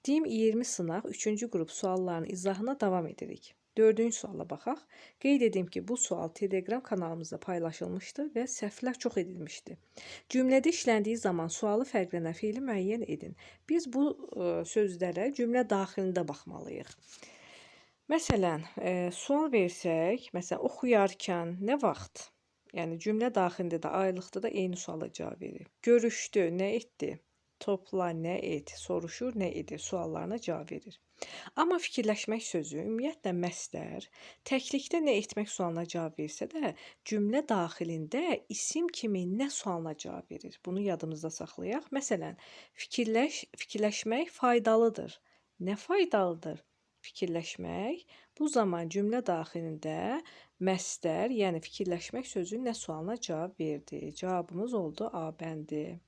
Dim 20 sınaq 3-cü qrup suallarının izahına davam edirik. 4-cü suala baxaq. Qeyd edim ki, bu sual Telegram kanalımızda paylaşılmışdı və səhvlər çox edilmişdi. Cümlədə işləndiyi zaman sualı fərqlənən feili müəyyən edin. Biz bu sözlərə cümlə daxilində baxmalıyıq. Məsələn, sual versək, məsələn, oxuyarkən nə vaxt? Yəni cümlə daxilində də, aylıqda da eyni suala cavab verir. Görüşdü, nə etdi? Topla, nə et, soruşur, nə edir suallarına cavab verir. Amma fikirləşmək sözü ümumiyyətlə məstər, təklikdə nə etmək sualına cavab versə də, cümlə daxilində isim kimi nə sualına cavab verir. Bunu yadımızda saxlayaq. Məsələn, fikirləşmək faydalıdır. Nə faydalıdır? Fikirləşmək. Bu zaman cümlə daxilində məstər, yəni fikirləşmək sözü nə sualına cavab verdi. Cavabımız oldu A bəndi.